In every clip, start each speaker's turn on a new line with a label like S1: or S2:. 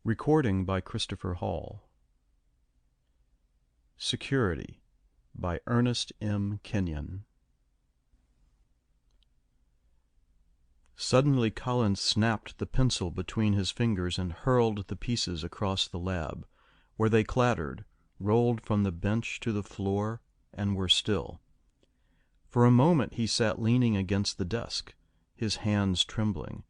S1: Recording by Christopher Hall. Security by Ernest M. Kenyon. Suddenly Collins snapped the pencil between his fingers and hurled the pieces across the lab, where they clattered, rolled from the bench to the floor, and were still. For a moment he sat leaning against the desk, his hands trembling.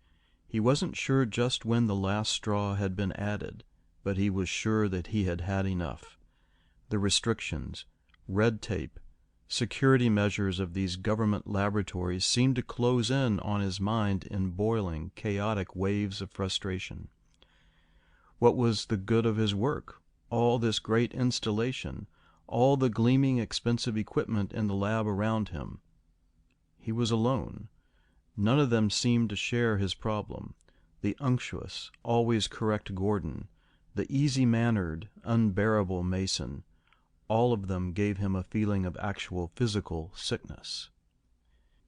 S1: He wasn't sure just when the last straw had been added, but he was sure that he had had enough. The restrictions, red tape, security measures of these government laboratories seemed to close in on his mind in boiling, chaotic waves of frustration. What was the good of his work, all this great installation, all the gleaming, expensive equipment in the lab around him? He was alone. None of them seemed to share his problem. The unctuous, always correct Gordon, the easy-mannered, unbearable Mason, all of them gave him a feeling of actual physical sickness.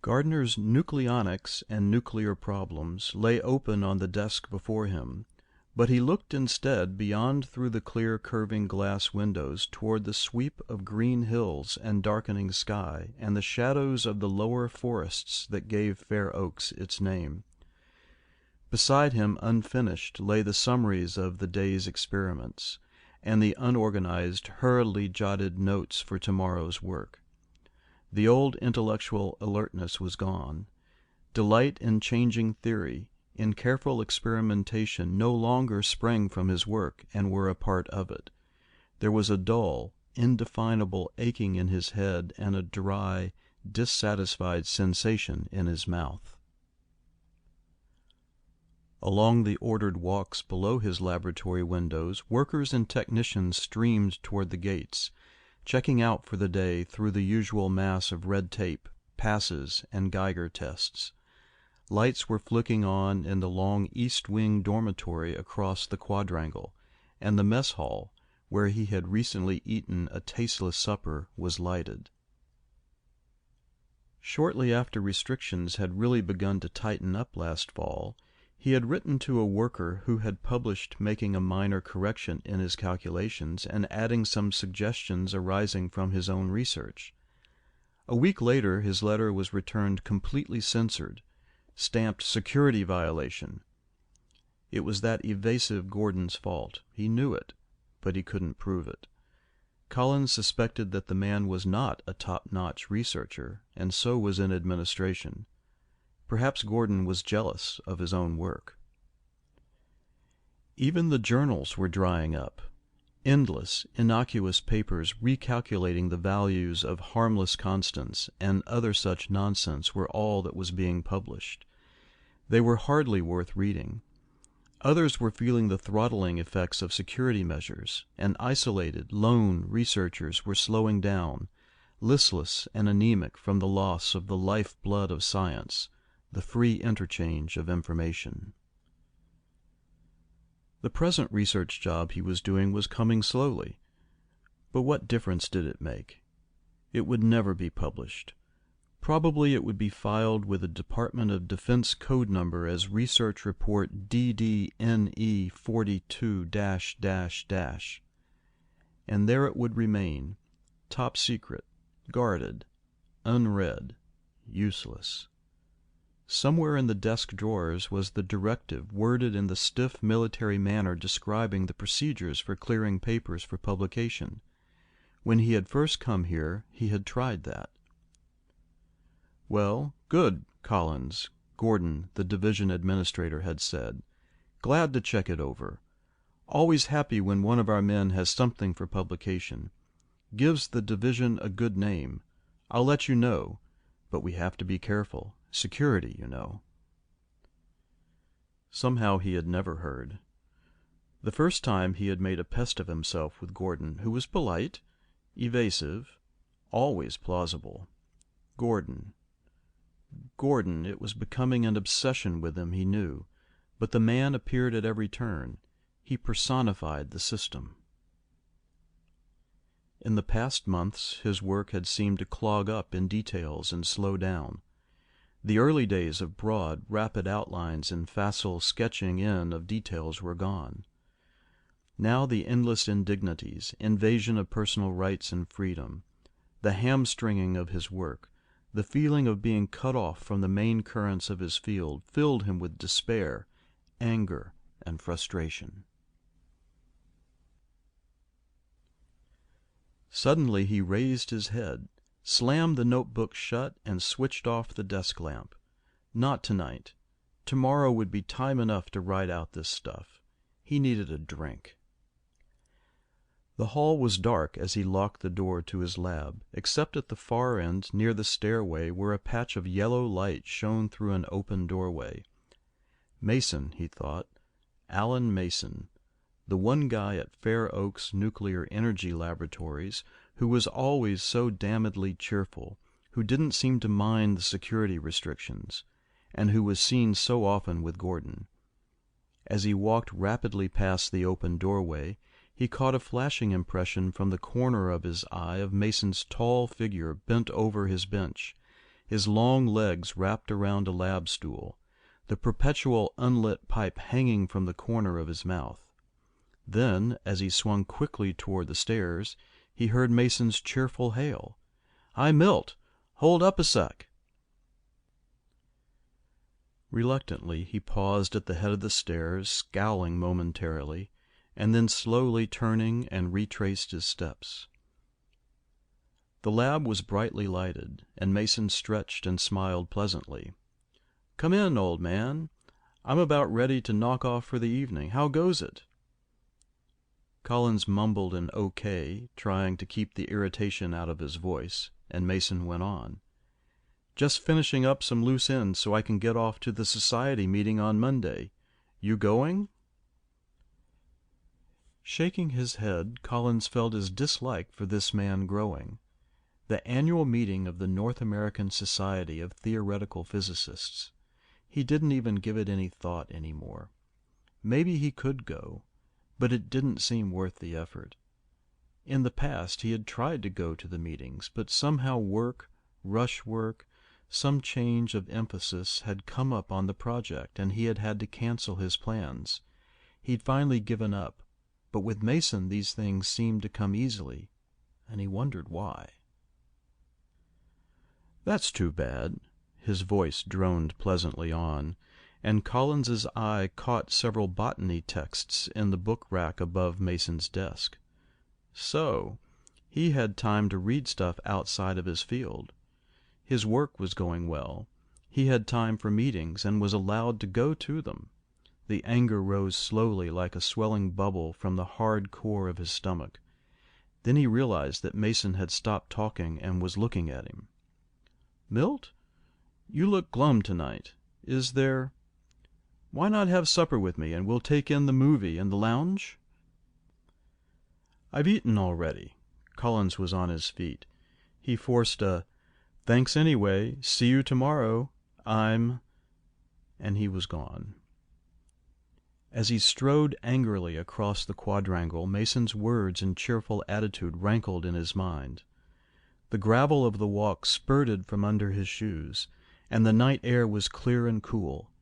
S1: Gardner's nucleonics and nuclear problems lay open on the desk before him, but he looked instead beyond through the clear curving glass windows toward the sweep of green hills and darkening sky and the shadows of the lower forests that gave Fair Oaks its name. Beside him, unfinished, lay the summaries of the day's experiments and the unorganized, hurriedly jotted notes for tomorrow's work. The old intellectual alertness was gone. Delight in changing theory, in careful experimentation, no longer sprang from his work and were a part of it. There was a dull, indefinable aching in his head and a dry, dissatisfied sensation in his mouth. Along the ordered walks below his laboratory windows, workers and technicians streamed toward the gates, checking out for the day through the usual mass of red tape, passes, and Geiger tests. Lights were flicking on in the long east wing dormitory across the quadrangle, and the mess hall, where he had recently eaten a tasteless supper, was lighted. Shortly after restrictions had really begun to tighten up last fall, he had written to a worker who had published making a minor correction in his calculations and adding some suggestions arising from his own research. A week later his letter was returned completely censored, stamped security violation. It was that evasive Gordon's fault. He knew it, but he couldn't prove it. Collins suspected that the man was not a top-notch researcher, and so was in administration. Perhaps Gordon was jealous of his own work. Even the journals were drying up. Endless, innocuous papers recalculating the values of harmless constants and other such nonsense were all that was being published. They were hardly worth reading. Others were feeling the throttling effects of security measures, and isolated, lone researchers were slowing down, listless and anemic from the loss of the life-blood of science, the free interchange of information. The present research job he was doing was coming slowly. But what difference did it make? It would never be published. Probably it would be filed with the Department of Defense code number as Research Report DDNE 42-. And there it would remain, top secret, guarded, unread, useless. Somewhere in the desk drawers was the directive worded in the stiff military manner describing the procedures for clearing papers for publication. When he had first come here, he had tried that. "Well, good, Collins," Gordon, the division administrator, had said. "Glad to check it over. Always happy when one of our men has something for publication. Gives the division a good name. I'll let you know, but we have to be careful. Security, you know." Somehow he had never heard. The first time he had made a pest of himself with Gordon, who was polite, evasive, always plausible. Gordon, it was becoming an obsession with him, he knew, but the man appeared at every turn. He personified the system. In the past months his work had seemed to clog up in details and slow down. The early days of broad, rapid outlines and facile sketching in of details were gone. Now the endless indignities, invasion of personal rights and freedom, the hamstringing of his work, the feeling of being cut off from the main currents of his field filled him with despair, anger, and frustration. Suddenly he raised his head, slammed the notebook shut, and switched off the desk lamp. Not tonight. Tomorrow would be time enough to write out this stuff. He needed a drink. The hall was dark as he locked the door to his lab, except at the far end near the stairway where a patch of yellow light shone through an open doorway. Mason, he thought. Alan Mason, the one guy at Fair Oaks Nuclear Energy Laboratories who was always so damnedly cheerful, who didn't seem to mind the security restrictions, and who was seen so often with Gordon. As he walked rapidly past the open doorway, he caught a flashing impression from the corner of his eye of Mason's tall figure bent over his bench, his long legs wrapped around a lab stool, the perpetual unlit pipe hanging from the corner of his mouth. Then, as he swung quickly toward the stairs, he heard Mason's cheerful hail. "Hi, Milt! Hold up a sec!" Reluctantly, he paused at the head of the stairs, scowling momentarily, and then slowly turning and retraced his steps. The lab was brightly lighted, and Mason stretched and smiled pleasantly. "Come in, old man. I'm about ready to knock off for the evening. How goes it?" Collins mumbled an okay, trying to keep the irritation out of his voice, and Mason went on. "Just finishing up some loose ends so I can get off to the society meeting on Monday. You going?" Shaking his head, Collins felt his dislike for this man growing. The annual meeting of the North American Society of Theoretical Physicists. He didn't even give it any thought anymore. Maybe he could go, but it didn't seem worth the effort. In the past he had tried to go to the meetings, but somehow rush work, some change of emphasis had come up on the project, and he had had to cancel his plans. He'd finally given up, but with Mason these things seemed to come easily, and he wondered why. "That's too bad," his voice droned pleasantly on, and Collins's eye caught several botany texts in the book rack above Mason's desk. So, he had time to read stuff outside of his field. His work was going well. He had time for meetings and was allowed to go to them. The anger rose slowly like a swelling bubble from the hard core of his stomach. Then he realized that Mason had stopped talking and was looking at him. "Milt, you look glum tonight. Is there... Why not have supper with me, and we'll take in the movie in the lounge?" "I've eaten already." Collins was on his feet. He forced a, "Thanks anyway. See you tomorrow. I'm..." and he was gone. As he strode angrily across the quadrangle, Mason's words and cheerful attitude rankled in his mind. The gravel of the walk spurted from under his shoes, and the night air was clear and cool.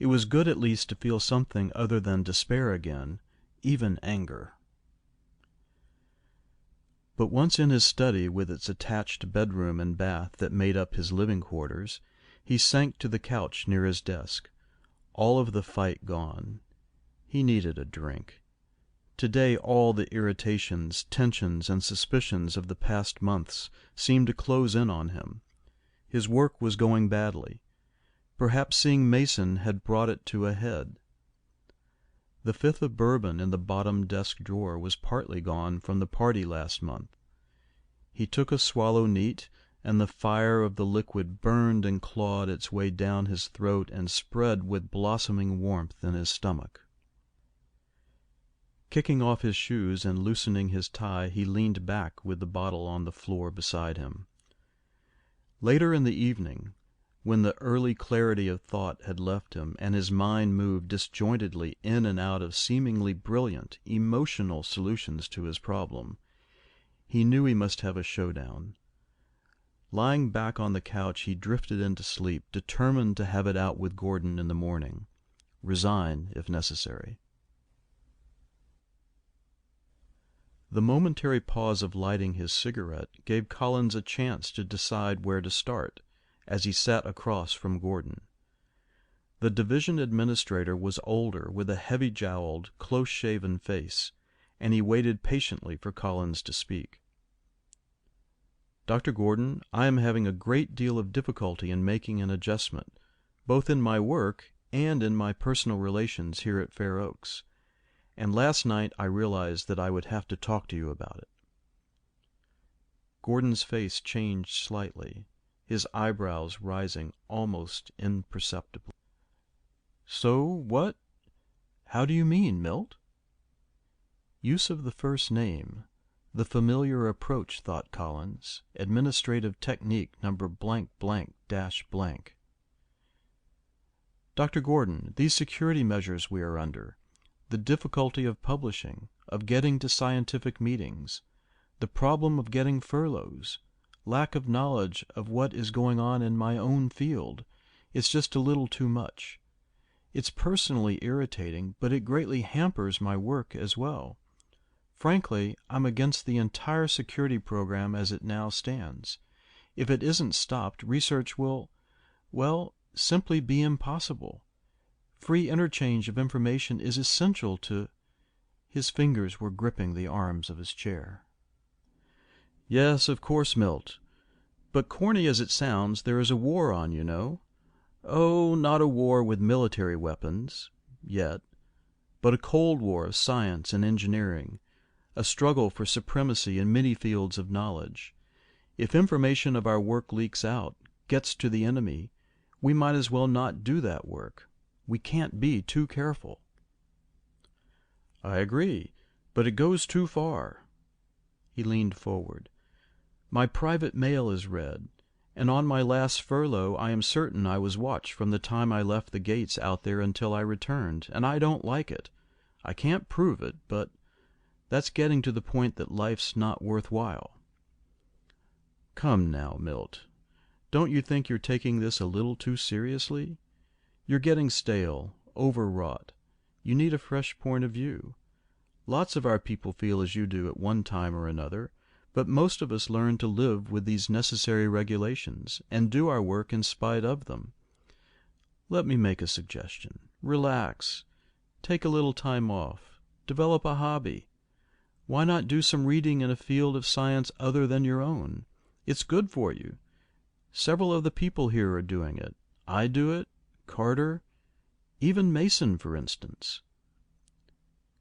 S1: It was good at least to feel something other than despair again, even anger. But once in his study with its attached bedroom and bath that made up his living quarters, he sank to the couch near his desk. All of the fight gone. He needed a drink. Today all the irritations, tensions, and suspicions of the past months seemed to close in on him. His work was going badly. Perhaps seeing Mason had brought it to a head. The fifth of bourbon in the bottom desk drawer was partly gone from the party last month. He took a swallow neat, and the fire of the liquid burned and clawed its way down his throat and spread with blossoming warmth in his stomach. Kicking off his shoes and loosening his tie, he leaned back with the bottle on the floor beside him. Later in the evening, when the early clarity of thought had left him and his mind moved disjointedly in and out of seemingly brilliant, emotional solutions to his problem, he knew he must have a showdown. Lying back on the couch, he drifted into sleep, determined to have it out with Gordon in the morning. Resign, if necessary. The momentary pause of lighting his cigarette gave Collins a chance to decide where to start, as he sat across from Gordon. The division administrator was older, with a heavy-jowled, close-shaven face, and he waited patiently for Collins to speak. "Dr. Gordon, I am having a great deal of difficulty in making an adjustment, both in my work and in my personal relations here at Fair Oaks, and last night I realized that I would have to talk to you about it." Gordon's face changed slightly, his eyebrows rising almost imperceptibly. "So what? How do you mean, Milt?" Use of the first name, the familiar approach, thought Collins, administrative technique number blank blank dash blank. "Dr. Gordon, these security measures we are under, the difficulty of publishing, of getting to scientific meetings, the problem of getting furloughs, lack of knowledge of what is going on in my own field, it's just a little too much. It's personally irritating, but it greatly hampers my work as well. Frankly, I'm against the entire security program as it now stands. If it isn't stopped, research will, well, simply be impossible. Free interchange of information is essential to—" His fingers were gripping the arms of his chair. "Yes, of course, Milt. But corny as it sounds, there is a war on, you know. Oh, not a war with military weapons, yet, but a cold war of science and engineering, a struggle for supremacy in many fields of knowledge. If information of our work leaks out, gets to the enemy, we might as well not do that work. We can't be too careful." "I agree, but it goes too far." He leaned forward. "My private mail is read, and on my last furlough I am certain I was watched from the time I left the gates out there until I returned, and I don't like it. I can't prove it, but that's getting to the point that life's not worthwhile." "Come now, Milt. Don't you think you're taking this a little too seriously? You're getting stale, overwrought. You need a fresh point of view. Lots of our people feel as you do at one time or another, but most of us learn to live with these necessary regulations and do our work in spite of them. Let me make a suggestion. Relax. Take a little time off. Develop a hobby. Why not do some reading in a field of science other than your own? It's good for you. Several of the people here are doing it. I do it, Carter, even Mason, for instance."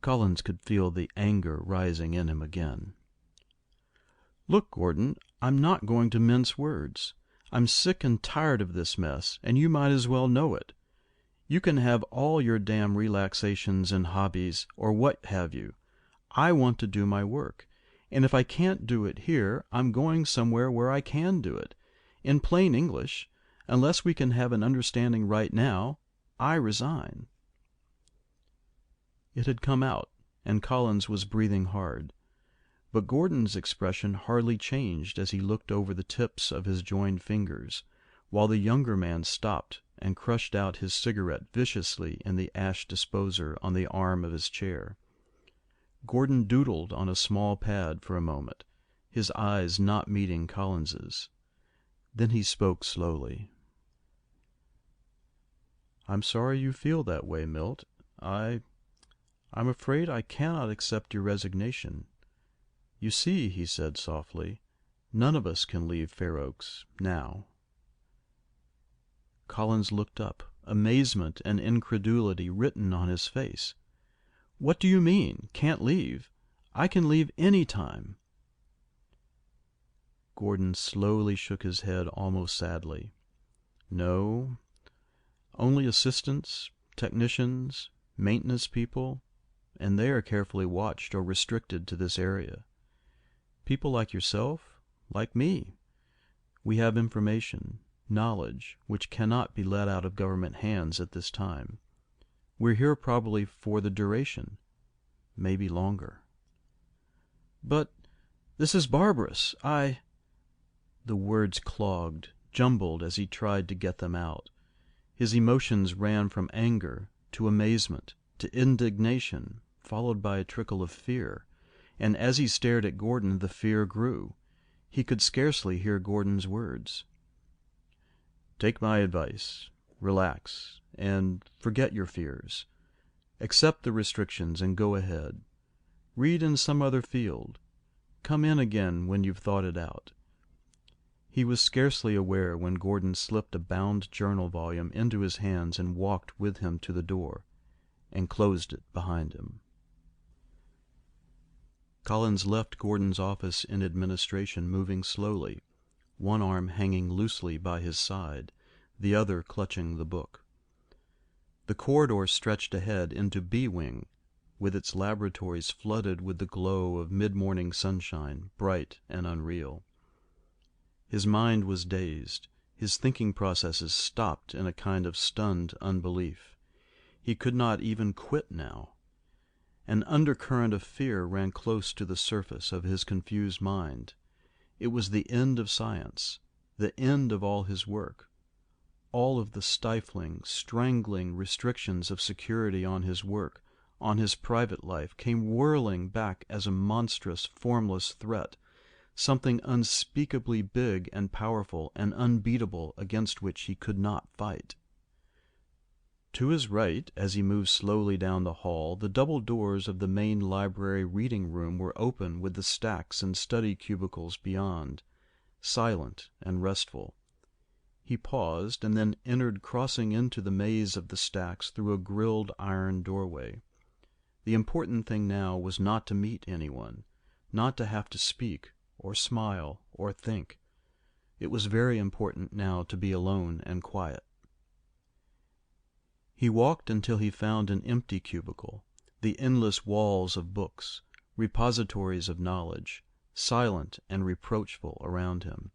S1: Collins could feel the anger rising in him again. "Look, Gordon, I'm not going to mince words. I'm sick and tired of this mess, and you might as well know it. You can have all your damn relaxations and hobbies, or what have you. I want to do my work, and if I can't do it here, I'm going somewhere where I can do it. In plain English, unless we can have an understanding right now, I resign." It had come out, and Collins was breathing hard. But Gordon's expression hardly changed as he looked over the tips of his joined fingers, while the younger man stopped and crushed out his cigarette viciously in the ash disposer on the arm of his chair. Gordon doodled on a small pad for a moment, his eyes not meeting Collins's. Then he spoke slowly. "I'm sorry you feel that way, Milt. I'm afraid I cannot accept your resignation. You see," he said softly, "none of us can leave Fair Oaks now." Collins looked up, amazement and incredulity written on his face. "What do you mean, can't leave? I can leave any time." Gordon slowly shook his head almost sadly. "No, only assistants, technicians, maintenance people, and they are carefully watched or restricted to this area. People like yourself, like me. We have information, knowledge, which cannot be let out of government hands at this time. We're here probably for the duration, maybe longer." "But this is barbarous. The words clogged, jumbled as he tried to get them out. His emotions ran from anger to amazement to indignation, followed by a trickle of fear, and as he stared at Gordon the fear grew. He could scarcely hear Gordon's words. "Take my advice. Relax, and forget your fears. Accept the restrictions and go ahead. Read in some other field. Come in again when you've thought it out." He was scarcely aware when Gordon slipped a bound journal volume into his hands and walked with him to the door, and closed it behind him. Collins left Gordon's office in administration, moving slowly, one arm hanging loosely by his side, the other clutching the book. The corridor stretched ahead into B Wing, with its laboratories flooded with the glow of mid-morning sunshine, bright and unreal. His mind was dazed, his thinking processes stopped in a kind of stunned unbelief. He could not even quit now. An undercurrent of fear ran close to the surface of his confused mind. It was the end of science, the end of all his work. All of the stifling, strangling restrictions of security on his work, on his private life, came whirling back as a monstrous, formless threat, something unspeakably big and powerful and unbeatable against which he could not fight. To his right, as he moved slowly down the hall, the double doors of the main library reading room were open with the stacks and study cubicles beyond, silent and restful. He paused and then entered, crossing into the maze of the stacks through a grilled iron doorway. The important thing now was not to meet anyone, not to have to speak or smile or think. It was very important now to be alone and quiet. He walked until he found an empty cubicle, the endless walls of books, repositories of knowledge, silent and reproachful around him.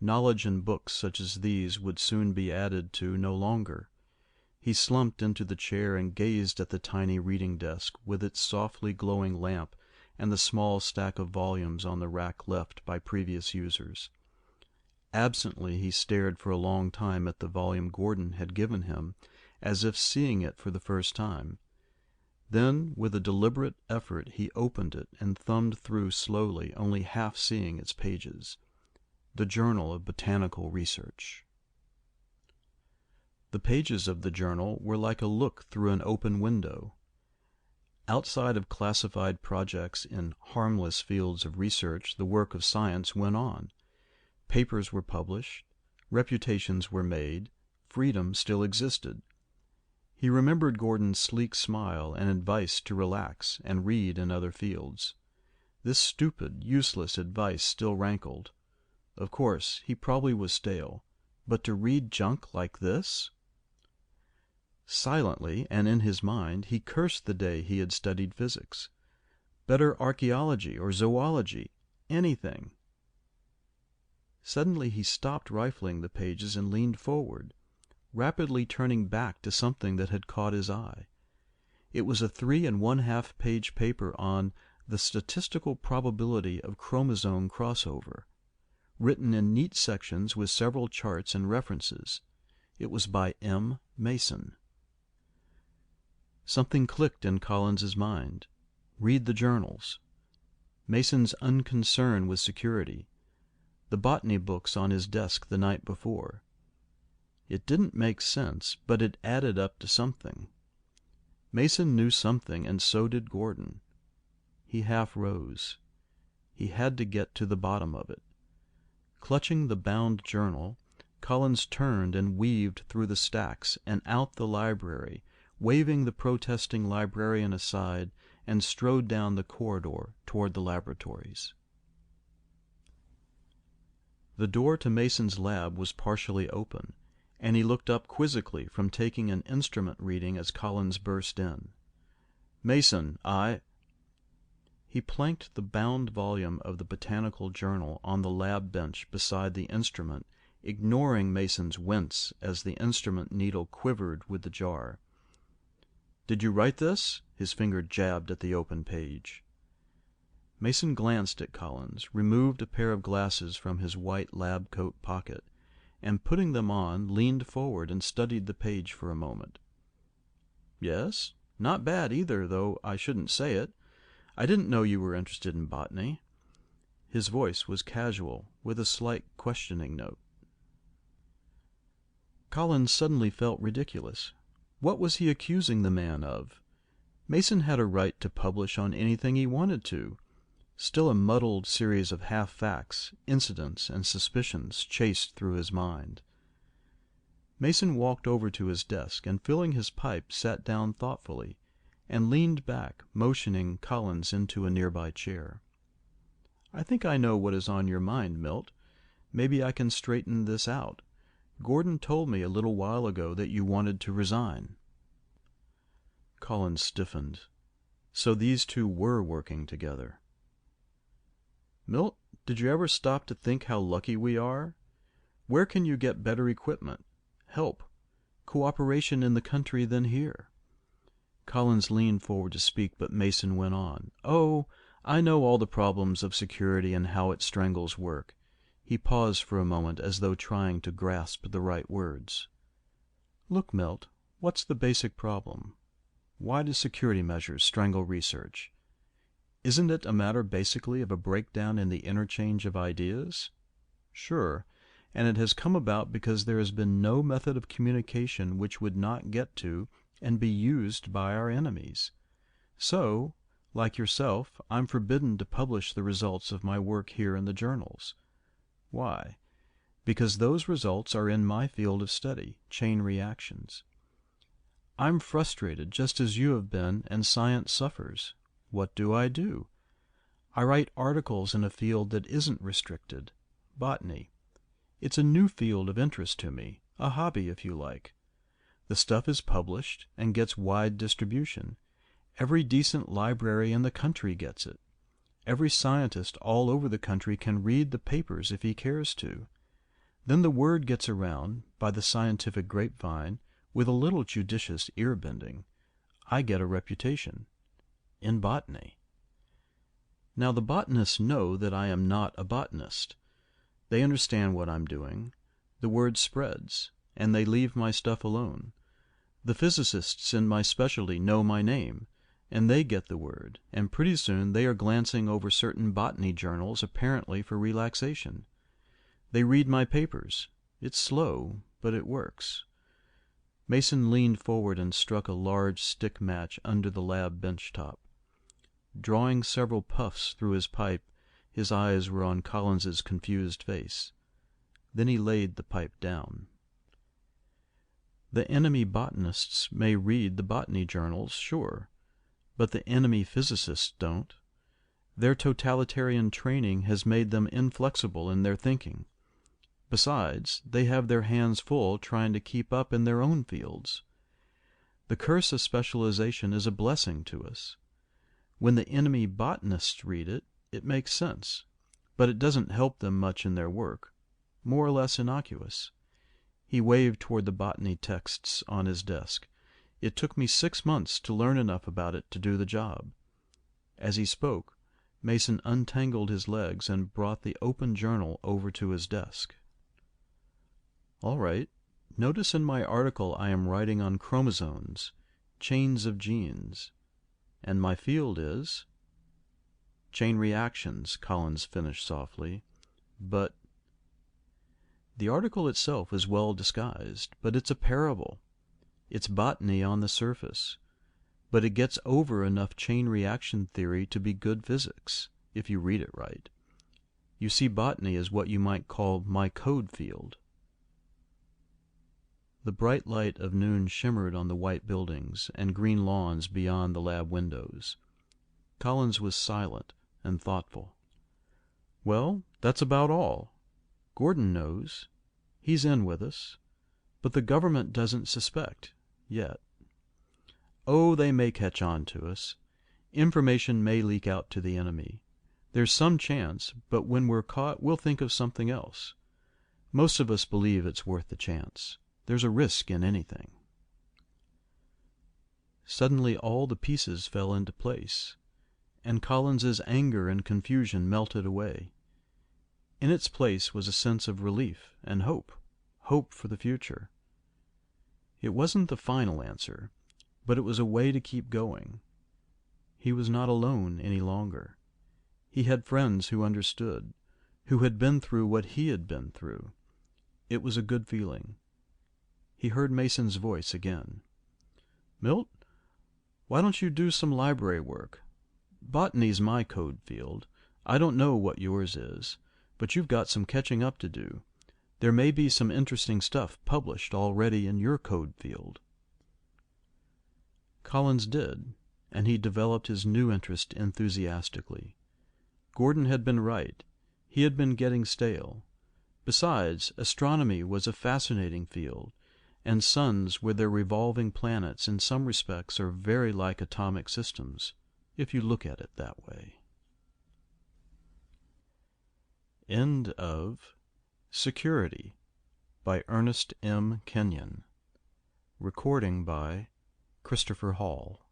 S1: Knowledge and books such as these would soon be added to no longer. He slumped into the chair and gazed at the tiny reading desk with its softly glowing lamp and the small stack of volumes on the rack left by previous users. Absently he stared for a long time at the volume Gordon had given him, as if seeing it for the first time. Then, with a deliberate effort, he opened it and thumbed through slowly, only half seeing its pages. The Journal of Botanical Research. The pages of the journal were like a look through an open window. Outside of classified projects in harmless fields of research, the work of science went on. Papers were published, reputations were made, freedom still existed. He remembered Gordon's sleek smile and advice to relax and read in other fields. This stupid, useless advice still rankled. Of course, he probably was stale, but to read junk like this? Silently, and in his mind, he cursed the day he had studied physics. Better archaeology or zoology, anything. Suddenly he stopped rifling the pages and leaned forward, rapidly turning back to something that had caught his eye. It was a 3 1/2 page paper on the statistical probability of chromosome crossover, written in neat sections with several charts and references. It was by M. Mason. Something clicked in Collins's mind. Read the journals. Mason's unconcern with security. The botany books on his desk the night before. It didn't make sense, but it added up to something. Mason knew something, and so did Gordon. He half rose. He had to get to the bottom of it. Clutching the bound journal, Collins turned and weaved through the stacks and out the library, waving the protesting librarian aside, and strode down the corridor toward the laboratories. The door to Mason's lab was partially open, and he looked up quizzically from taking an instrument reading as Collins burst in. "Mason, He planked the bound volume of the Botanical Journal on the lab bench beside the instrument, ignoring Mason's wince as the instrument needle quivered with the jar. "Did you write this?" His finger jabbed at the open page. Mason glanced at Collins, removed a pair of glasses from his white lab coat pocket, and putting them on, leaned forward and studied the page for a moment. "Yes, not bad either, though I shouldn't say it. I didn't know you were interested in botany." His voice was casual, with a slight questioning note. Collins suddenly felt ridiculous. What was he accusing the man of? Mason had a right to publish on anything he wanted to. Still a muddled series of half-facts, incidents, and suspicions chased through his mind. Mason walked over to his desk and, filling his pipe, sat down thoughtfully and leaned back, motioning Collins into a nearby chair. "I think I know what is on your mind, Milt. Maybe I can straighten this out. Gordon told me a little while ago that you wanted to resign." Collins stiffened. So these two were working together. "Milt, did you ever stop to think how lucky we are? Where can you get better equipment, help, cooperation in the country than here?" Collins leaned forward to speak, but Mason went on. "Oh, I know all the problems of security and how it strangles work." He paused for a moment as though trying to grasp the right words. "Look, Milt, what's the basic problem? Why do security measures strangle research? Isn't it a matter basically of a breakdown in the interchange of ideas? Sure, and it has come about because there has been no method of communication which would not get to and be used by our enemies. So, like yourself, I'm forbidden to publish the results of my work here in the journals. Why? Because those results are in my field of study, chain reactions. I'm frustrated just as you have been, and science suffers. What do? I write articles in a field that isn't restricted, botany. It's a new field of interest to me, a hobby if you like. The stuff is published and gets wide distribution. Every decent library in the country gets it. Every scientist all over the country can read the papers if he cares to. Then the word gets around, by the scientific grapevine, with a little judicious ear-bending. I get a reputation. In botany. Now the botanists know that I am not a botanist. They understand what I'm doing. The word spreads, and they leave my stuff alone. The physicists in my specialty know my name, and they get the word, and pretty soon they are glancing over certain botany journals apparently for relaxation. They read my papers. It's slow, but it works." Mason leaned forward and struck a large stick match under the lab bench top. Drawing several puffs through his pipe, his eyes were on Collins's confused face. Then he laid the pipe down. "The enemy botanists may read the botany journals, sure, but the enemy physicists don't. Their totalitarian training has made them inflexible in their thinking. Besides, they have their hands full trying to keep up in their own fields. The curse of specialization is a blessing to us. When the enemy botanists read it, it makes sense, but it doesn't help them much in their work. More or less innocuous." He waved toward the botany texts on his desk. "It took me 6 months to learn enough about it to do the job." As he spoke, Mason untangled his legs and brought the open journal over to his desk. "All right. Notice in my article I am writing on chromosomes, chains of genes. And my field is—" "Chain reactions," Collins finished softly. "But—" "The article itself is well disguised, but it's a parable. It's botany on the surface, but it gets over enough chain reaction theory to be good physics, if you read it right. You see, botany is what you might call my code field." The bright light of noon shimmered on the white buildings and green lawns beyond the lab windows. Collins was silent and thoughtful. "Well, that's about all. Gordon knows. He's in with us. But the government doesn't suspect, yet. Oh, they may catch on to us. Information may leak out to the enemy. There's some chance, but when we're caught, we'll think of something else. Most of us believe it's worth the chance. There's a risk in anything." Suddenly all the pieces fell into place, and Collins's anger and confusion melted away. In its place was a sense of relief and hope for the future. It wasn't the final answer, but it was a way to keep going. He was not alone any longer. He had friends who understood, who had been through what he had been through. It was a good feeling. He heard Mason's voice again. "Milt, why don't you do some library work? Botany's my code field. I don't know what yours is, but you've got some catching up to do. There may be some interesting stuff published already in your code field." Collins did, and he developed his new interest enthusiastically. Gordon had been right. He had been getting stale. Besides, astronomy was a fascinating field, and suns with their revolving planets in some respects are very like atomic systems, if you look at it that way. End of Security by Ernest M. Kenyon. Recording by Christopher Hall.